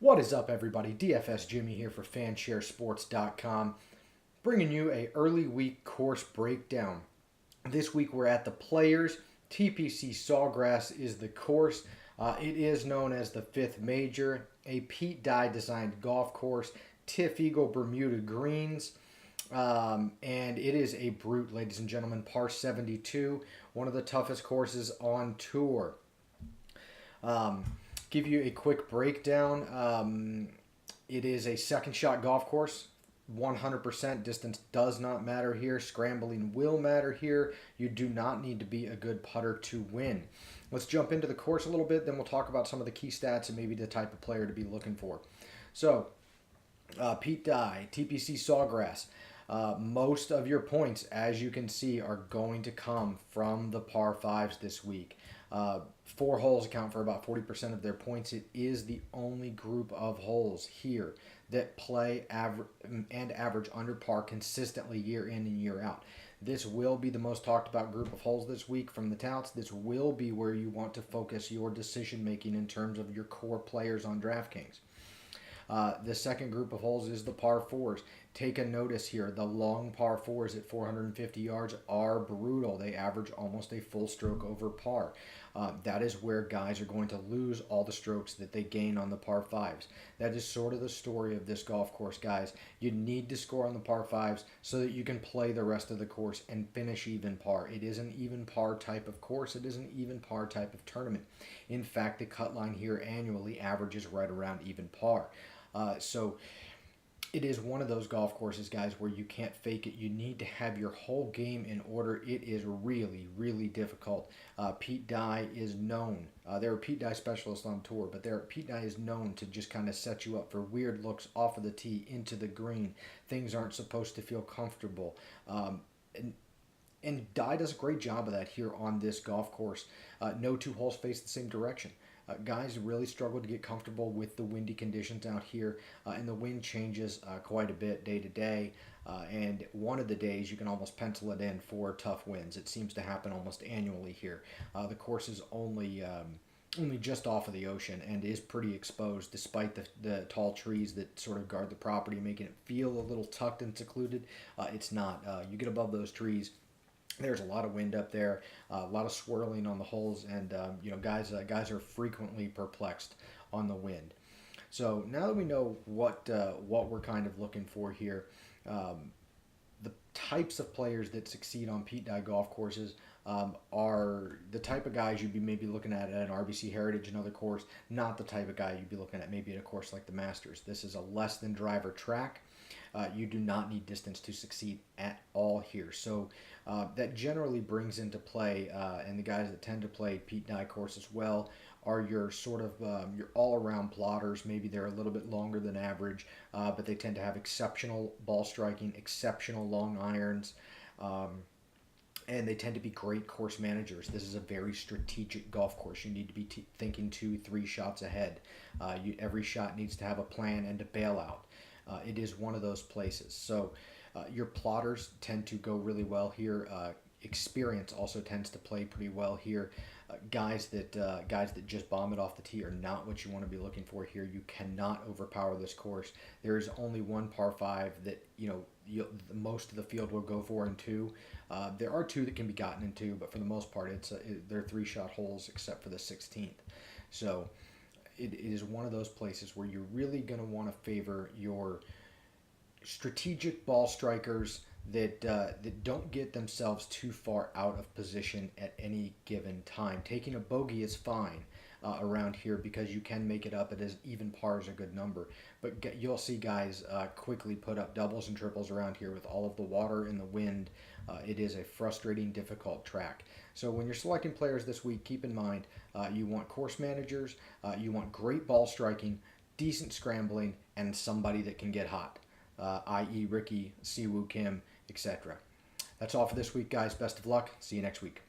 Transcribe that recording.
What is up, everybody? DFS Jimmy here for FanshareSports.com, bringing you a early week course breakdown. This week we're at the Players. TPC Sawgrass is the course. It is known as the Fifth Major, a Pete Dye designed golf course, Tiff Eagle Bermuda greens. And it is a brute, ladies and gentlemen, par 72, one of the toughest courses on tour. Give you a quick breakdown. It is a second shot golf course. 100% distance does not matter here. Scrambling will matter here. You do not need to be a good putter to win. Let's jump into the course a little bit, then we'll talk about some of the key stats and maybe the type of player to be looking for. So, Pete Dye, TPC Sawgrass. Most of your points, as you can see, are going to come from the par 5s this week. 4 holes account for about 40% of their points. It is the only group of holes here that play average under par consistently year in and year out. This will be the most talked about group of holes this week from the touts. This will be where you want to focus your decision making in terms of your core players on DraftKings. The second group of holes is the par 4s. Take a notice here. The long par 4s at 450 yards are brutal. They average almost a full stroke over par. That is where guys are going to lose all the strokes that they gain on the par 5s. That is sort of the story of this golf course, guys. You need to score on the par 5s so that you can play the rest of the course and finish even par. It is an even par type of course. It is an even par type of tournament. In fact, the cut line here annually averages right around even par. So it is one of those golf courses, guys, where you can't fake it. You need to have your whole game in order. It is really, really difficult. Pete Dye is known. They're a Pete Dye specialist on tour, but Pete Dye is known to just kind of set you up for weird looks off of the tee into the green. Things aren't supposed to feel comfortable. And Dye does a great job of that here on this golf course. No 2 holes face the same direction. Guys really struggle to get comfortable with the windy conditions out here, and the wind changes quite a bit day to day, and one of the days you can almost pencil it in for tough winds. It seems to happen almost annually here. The course is only just off of the ocean and is pretty exposed despite the tall trees that sort of guard the property, making it feel a little tucked and secluded. It's not. You get above those trees, there's a lot of wind up there, a lot of swirling on the holes, and guys are frequently perplexed on the wind. So now that we know what we're kind of looking for here, the types of players that succeed on Pete Dye golf courses are the type of guys you'd be maybe looking at an RBC Heritage, another course, not the type of guy you'd be looking at maybe at a course like the Masters. This is a less than driver track. You do not need distance to succeed at all here. So that generally brings into play, and the guys that tend to play Pete Dye courses well are your sort of your all-around plotters. Maybe they're a little bit longer than average, but they tend to have exceptional ball striking, exceptional long irons, and they tend to be great course managers. This is a very strategic golf course. You need to be thinking 2-3 shots ahead. Every shot needs to have a plan and a bailout. It is one of those places. So your plotters tend to go really well here. Experience also tends to play pretty well here. Guys that just bomb it off the tee are not what you want to be looking for here. You cannot overpower this course. There is only one par 5 that most of the field will go for in 2. There are 2 that can be gotten in 2, but for the most part, they're 3-shot holes except for the 16th. So it is one of those places where you're really going to want to favor your strategic ball strikers that don't get themselves too far out of position at any given time. Taking a bogey is fine around here because you can make it up. It is even par is a good number, but you'll see guys quickly put up doubles and triples around here with all of the water and the wind. It is a frustrating, difficult track. So when you're selecting players this week, keep in mind you want course managers, you want great ball striking, decent scrambling, and somebody that can get hot, i.e. Ricky, Siwoo Kim, etc. That's all for this week, guys. Best of luck. See you next week.